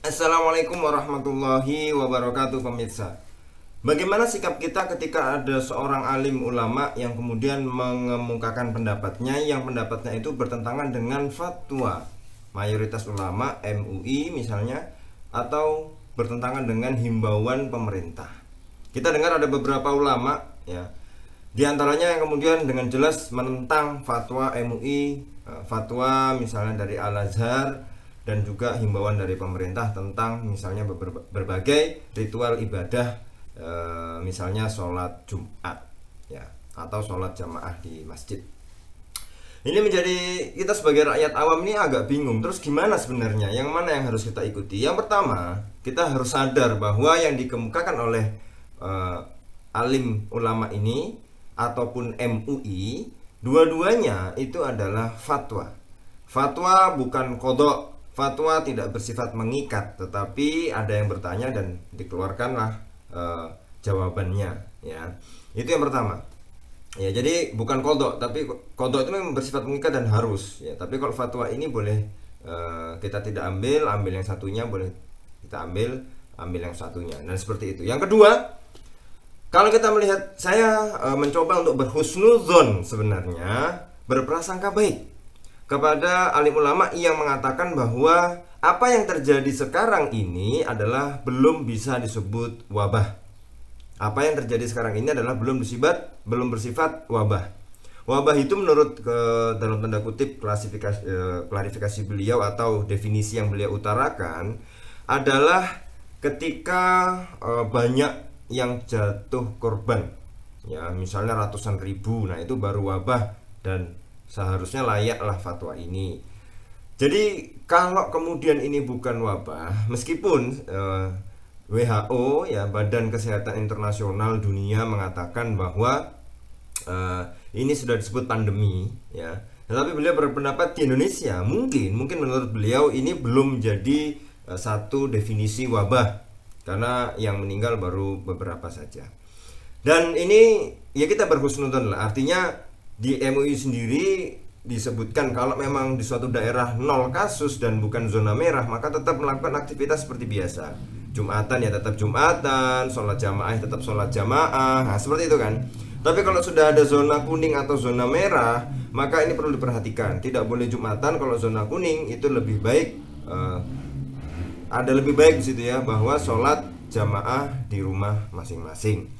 Assalamualaikum warahmatullahi wabarakatuh pemirsa. Bagaimana sikap kita ketika ada seorang alim ulama yang kemudian mengemukakan pendapatnya, yang pendapatnya itu bertentangan dengan fatwa mayoritas ulama MUI misalnya, atau bertentangan dengan himbauan pemerintah. Kita dengar ada beberapa ulama ya, di antaranya yang kemudian dengan jelas menentang fatwa MUI, fatwa misalnya dari Al-Azhar, dan juga himbauan dari pemerintah tentang misalnya berbagai ritual ibadah, misalnya sholat Jumat ya, atau sholat jamaah di masjid. Ini menjadi kita sebagai rakyat awam ini agak bingung. Terus gimana sebenarnya? Yang mana yang harus kita ikuti? Yang pertama, kita harus sadar bahwa yang dikemukakan oleh alim ulama ini ataupun MUI, dua-duanya itu adalah fatwa. Fatwa bukan kodok. Fatwa tidak bersifat mengikat, tetapi ada yang bertanya dan dikeluarkanlah jawabannya ya. Itu yang pertama. Ya, jadi bukan kodok, tapi kodok itu memang bersifat mengikat dan harus ya. Tapi kalau fatwa ini boleh kita tidak ambil yang satunya, boleh kita ambil yang satunya. Dan seperti itu. Yang kedua, kalau kita melihat, saya mencoba untuk berhusnudzon sebenarnya, berprasangka baik kepada alim ulama yang mengatakan bahwa apa yang terjadi sekarang ini adalah belum bisa disebut wabah. Apa yang terjadi sekarang ini adalah belum bersifat wabah. Wabah itu menurut dalam tanda kutip klarifikasi beliau atau definisi yang beliau utarakan adalah ketika banyak yang jatuh korban. Ya, misalnya ratusan ribu. Nah, itu baru wabah dan seharusnya layaklah fatwa ini. Jadi kalau kemudian ini bukan wabah, meskipun WHO ya, Badan Kesehatan Internasional Dunia mengatakan bahwa ini sudah disebut pandemi ya, tetapi beliau berpendapat di Indonesia mungkin menurut beliau ini belum jadi satu definisi wabah karena yang meninggal baru beberapa saja. Dan ini ya kita berhusnudzon lah, artinya di MUI sendiri disebutkan kalau memang di suatu daerah 0 kasus dan bukan zona merah, maka tetap melakukan aktivitas seperti biasa. Jumatan ya tetap Jumatan, sholat jamaah tetap sholat jamaah, nah seperti itu kan. Tapi kalau sudah ada zona kuning atau zona merah, maka ini perlu diperhatikan. Tidak boleh Jumatan. Kalau zona kuning itu lebih baik, ada lebih baik di situ ya, bahwa sholat jamaah di rumah masing-masing.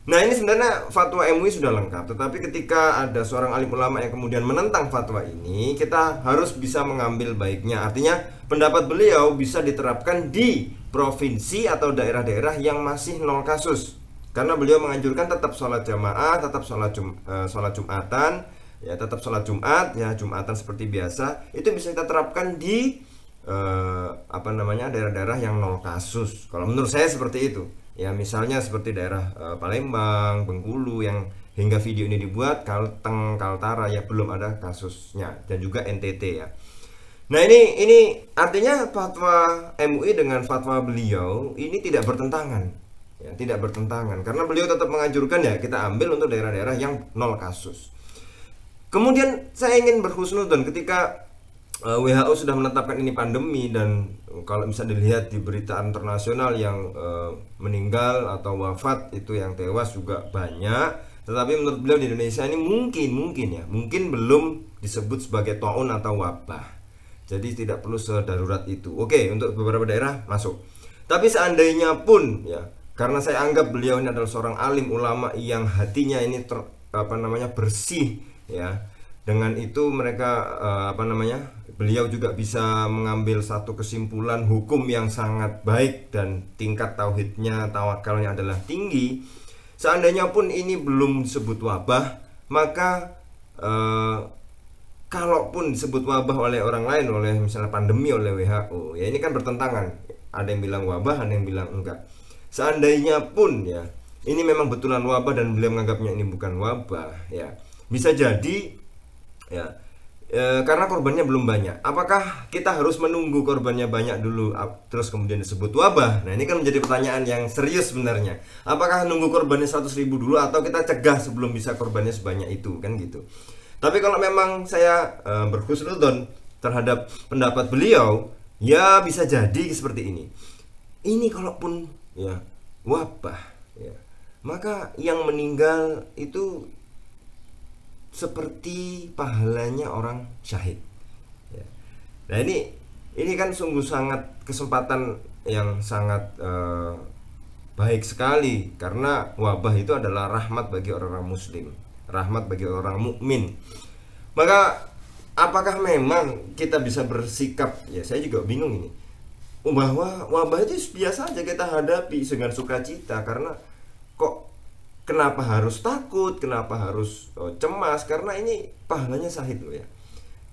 Nah, ini sebenarnya fatwa MUI sudah lengkap, tetapi ketika ada seorang alim ulama yang kemudian menentang fatwa ini, kita harus bisa mengambil baiknya. Artinya pendapat beliau bisa diterapkan di provinsi atau daerah-daerah yang masih 0 kasus. Karena beliau menganjurkan tetap sholat jamaah, tetap sholat Jumatan, ya tetap sholat Jumat, ya Jumatan seperti biasa. Itu bisa kita terapkan di daerah-daerah yang 0 kasus. Kalau menurut saya seperti itu. Ya misalnya seperti daerah Palembang, Bengkulu yang hingga video ini dibuat, Kalteng, Kaltara ya belum ada kasusnya, dan juga NTT ya. Nah ini artinya fatwa MUI dengan fatwa beliau ini tidak bertentangan ya, tidak bertentangan karena beliau tetap menganjurkan ya kita ambil untuk daerah-daerah yang 0 kasus. Kemudian saya ingin berhusnudzon ketika WHO sudah menetapkan ini pandemi, dan kalau bisa dilihat di berita internasional yang meninggal atau wafat itu, yang tewas juga banyak. Tetapi menurut beliau di Indonesia ini mungkin belum disebut sebagai taun atau wabah. Jadi tidak perlu sedarurat itu. Oke, untuk beberapa daerah masuk. Tapi seandainya pun ya, karena saya anggap beliau ini adalah seorang alim ulama yang hatinya ini bersih ya. Dengan itu mereka beliau juga bisa mengambil satu kesimpulan hukum yang sangat baik dan tingkat tauhidnya, tawakalnya adalah tinggi. Seandainya pun ini belum disebut wabah, maka kalaupun disebut wabah oleh orang lain, oleh misalnya pandemi oleh WHO, ya ini kan bertentangan. Ada yang bilang wabah, ada yang bilang enggak. Seandainya pun ya ini memang betulan wabah dan beliau menganggapnya ini bukan wabah, ya bisa jadi ya karena korbannya belum banyak. Apakah kita harus menunggu korbannya banyak dulu terus kemudian disebut wabah? Nah ini kan menjadi pertanyaan yang serius sebenarnya. Apakah nunggu korbannya 100.000 dulu atau kita cegah sebelum bisa korbannya sebanyak itu, kan gitu. Tapi kalau memang saya berhusnudzon terhadap pendapat beliau, Ya bisa jadi seperti ini. Ini kalaupun ya wabah ya, maka yang meninggal itu seperti pahalanya orang syahid ya. Nah ini kan sungguh sangat kesempatan yang sangat baik sekali, karena wabah itu adalah rahmat bagi orang-orang muslim, rahmat bagi orang mukmin. Maka apakah memang kita bisa bersikap, ya saya juga bingung ini, bahwa wabah itu biasa aja kita hadapi dengan sukacita, karena kok kenapa harus takut, kenapa harus cemas, karena ini pahalanya syahid loh ya.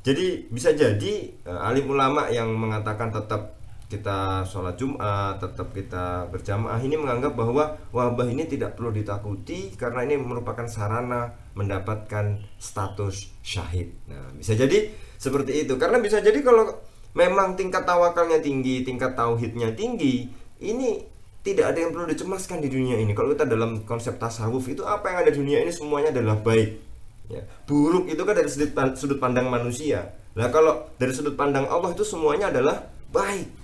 Jadi bisa jadi alim ulama yang mengatakan tetap kita sholat Jumat, tetap kita berjamaah, ini menganggap bahwa wabah ini tidak perlu ditakuti karena ini merupakan sarana mendapatkan status syahid. Nah, bisa jadi seperti itu. Karena bisa jadi kalau memang tingkat tawakalnya tinggi, tingkat tauhidnya tinggi, ini tidak ada yang perlu dicemaskan di dunia ini. Kalau kita dalam konsep tasawuf itu, apa yang ada di dunia ini semuanya adalah baik ya. Buruk itu kan dari sudut pandang manusia. Nah, kalau dari sudut pandang Allah itu semuanya adalah baik.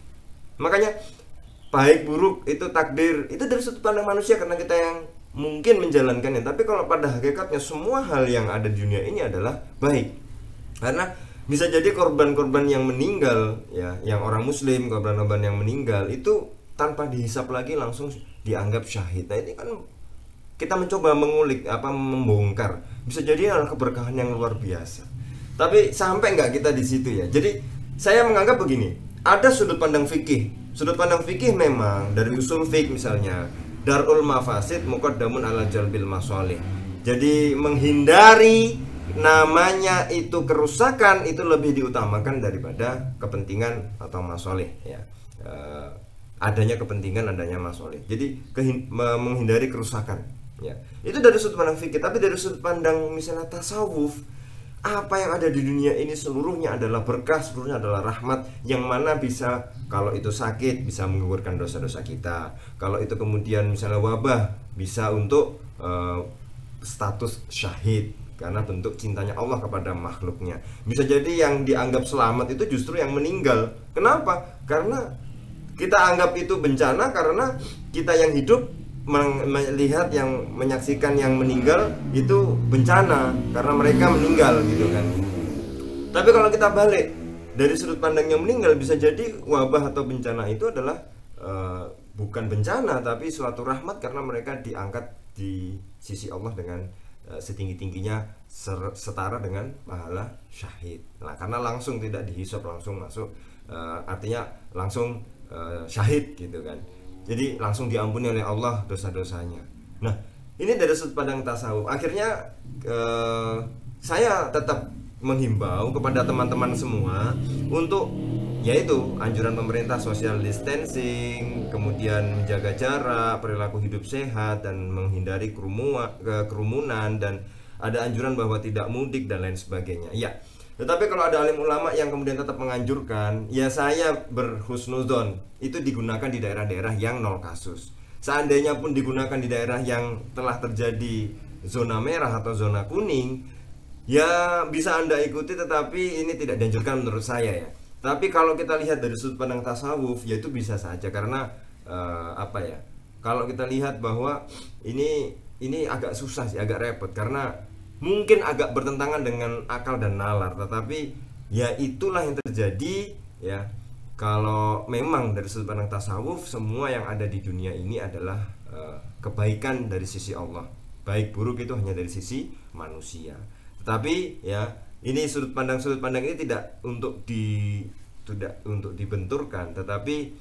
Makanya baik buruk itu takdir itu dari sudut pandang manusia karena kita yang mungkin menjalankannya. Tapi kalau pada hakikatnya semua hal yang ada di dunia ini adalah baik. Karena bisa jadi korban-korban yang meninggal ya, yang orang muslim, korban-korban yang meninggal itu tanpa dihisap lagi langsung dianggap syahid. Nah, ini kan kita mencoba mengulik, membongkar. Bisa jadi adalah keberkahan yang luar biasa. Tapi sampai nggak kita di situ ya. Jadi saya menganggap begini, ada sudut pandang fikih. Sudut pandang fikih memang dari usul fikih misalnya, darul mafasid muqaddamun ala jalbil masalih. Jadi menghindari namanya itu kerusakan itu lebih diutamakan daripada kepentingan atau masalih ya. Adanya kepentingan, adanya masalih. Jadi menghindari kerusakan ya. Itu dari sudut pandang fikih. Tapi dari sudut pandang misalnya tasawuf, apa yang ada di dunia ini seluruhnya adalah berkah, seluruhnya adalah rahmat, yang mana bisa, kalau itu sakit bisa menggugurkan dosa-dosa kita, kalau itu kemudian misalnya wabah bisa untuk status syahid karena bentuk cintanya Allah kepada makhluknya. Bisa jadi yang dianggap selamat itu justru yang meninggal. Kenapa? Karena kita anggap itu bencana karena kita yang hidup melihat yang menyaksikan yang meninggal itu bencana karena mereka meninggal gitu kan. Tapi kalau kita balik dari sudut pandang yang meninggal, bisa jadi wabah atau bencana itu adalah bukan bencana tapi suatu rahmat karena mereka diangkat di sisi Allah dengan setinggi-tingginya, setara dengan pahala syahid. Nah, karena langsung tidak dihisap, langsung masuk, artinya langsung syahid gitu kan. Jadi langsung diampuni oleh Allah dosa-dosanya. Nah, ini dari sudut pandang tasawuf. Akhirnya saya tetap menghimbau kepada teman-teman semua untuk yaitu anjuran pemerintah social distancing, kemudian menjaga jarak, perilaku hidup sehat dan menghindari kerumunan, dan ada anjuran bahwa tidak mudik dan lain sebagainya. Ya. Tetapi kalau ada alim ulama yang kemudian tetap menganjurkan, ya saya berhusnuzon itu digunakan di daerah-daerah yang 0 kasus. Seandainya pun digunakan di daerah yang telah terjadi zona merah atau zona kuning, ya bisa Anda ikuti, tetapi ini tidak dianjurkan menurut saya ya. Tapi kalau kita lihat dari sudut pandang tasawuf, ya itu bisa saja karena kalau kita lihat bahwa ini agak susah sih, agak repot karena mungkin agak bertentangan dengan akal dan nalar, tetapi ya itulah yang terjadi ya. Kalau memang dari sudut pandang tasawuf, semua yang ada di dunia ini adalah kebaikan dari sisi Allah. Baik buruk itu hanya dari sisi manusia. Tetapi ya, ini sudut pandang ini tidak untuk dibenturkan, tetapi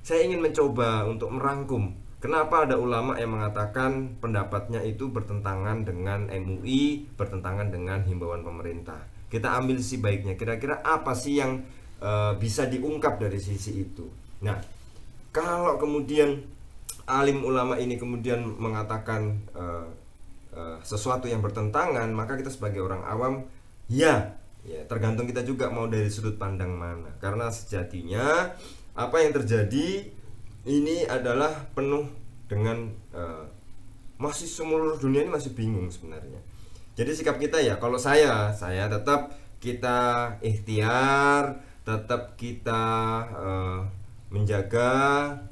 saya ingin mencoba untuk merangkum kenapa ada ulama yang mengatakan pendapatnya itu bertentangan dengan MUI, bertentangan dengan himbauan pemerintah. Kita ambil sisi baiknya, kira-kira apa sih yang bisa diungkap dari sisi itu. Nah, kalau kemudian alim ulama ini kemudian mengatakan sesuatu yang bertentangan, maka kita sebagai orang awam ya tergantung kita juga mau dari sudut pandang mana. Karena sejatinya apa yang terjadi ini adalah penuh dengan masih seluruh dunia ini masih bingung sebenarnya. Jadi sikap kita ya, kalau saya tetap kita ikhtiar tetap kita menjaga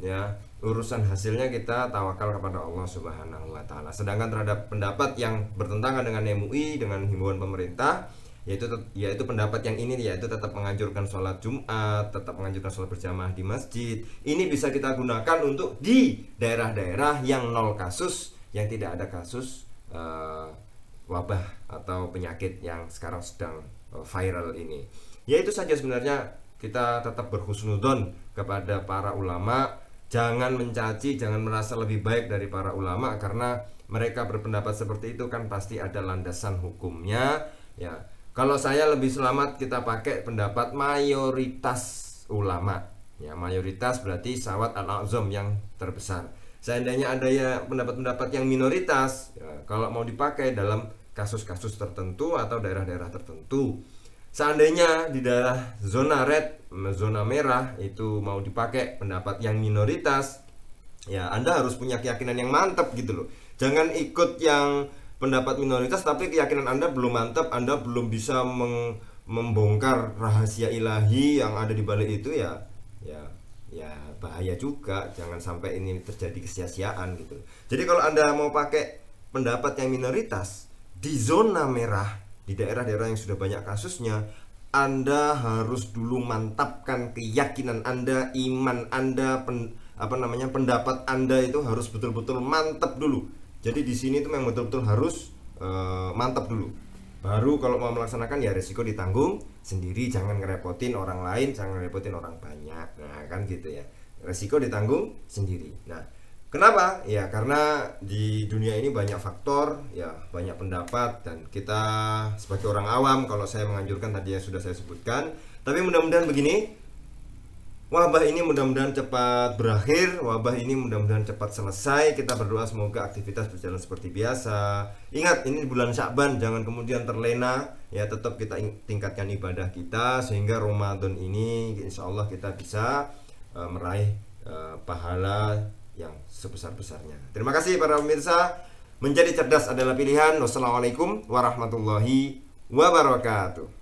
ya urusan hasilnya, kita tawakal kepada Allah Subhanahu wa taala. Sedangkan terhadap pendapat yang bertentangan dengan MUI, dengan himbauan pemerintah, yaitu pendapat yang ini, yaitu tetap menganjurkan sholat Jumat, tetap menganjurkan sholat berjamaah di masjid. Ini bisa kita gunakan untuk di daerah-daerah yang nol kasus, yang tidak ada kasus wabah atau penyakit yang sekarang sedang viral ini. Ya itu saja sebenarnya, kita tetap berhusnudzon kepada para ulama. Jangan mencaci, jangan merasa lebih baik dari para ulama, karena mereka berpendapat seperti itu kan pasti ada landasan hukumnya ya. Kalau saya lebih selamat kita pakai pendapat mayoritas ulama ya, mayoritas berarti Sawat al-A'zam yang terbesar. Seandainya ada ya pendapat-pendapat yang minoritas ya, kalau mau dipakai dalam kasus-kasus tertentu atau daerah-daerah tertentu, seandainya di daerah zona red, zona merah itu mau dipakai pendapat yang minoritas, ya Anda harus punya keyakinan yang mantap gitu loh. Jangan ikut yang pendapat minoritas tapi keyakinan Anda belum mantap, Anda belum bisa membongkar rahasia ilahi yang ada di balik itu ya bahaya juga. Jangan sampai ini terjadi kesia-siaan gitu. Jadi kalau Anda mau pakai pendapat yang minoritas di zona merah, di daerah-daerah yang sudah banyak kasusnya, Anda harus dulu mantapkan keyakinan Anda, iman Anda, pendapat Anda itu harus betul-betul mantap dulu. Jadi di sini itu memang betul-betul harus mantap dulu. Baru kalau mau melaksanakan ya resiko ditanggung sendiri, jangan ngerepotin orang lain, jangan ngerepotin orang banyak. Nah, kan gitu ya. Resiko ditanggung sendiri. Nah, kenapa? Ya karena di dunia ini banyak faktor, ya banyak pendapat, dan kita sebagai orang awam, kalau saya menganjurkan tadi yang sudah saya sebutkan. Tapi mudah-mudahan begini, wabah ini mudah-mudahan cepat berakhir, wabah ini mudah-mudahan cepat selesai. Kita berdoa semoga aktivitas berjalan seperti biasa. Ingat, ini bulan Sya'ban, jangan kemudian terlena, ya tetap kita tingkatkan ibadah kita sehingga Ramadan ini insya Allah kita bisa meraih pahala yang sebesar-besarnya. Terima kasih para pemirsa. Menjadi cerdas adalah pilihan. Wassalamualaikum warahmatullahi wabarakatuh.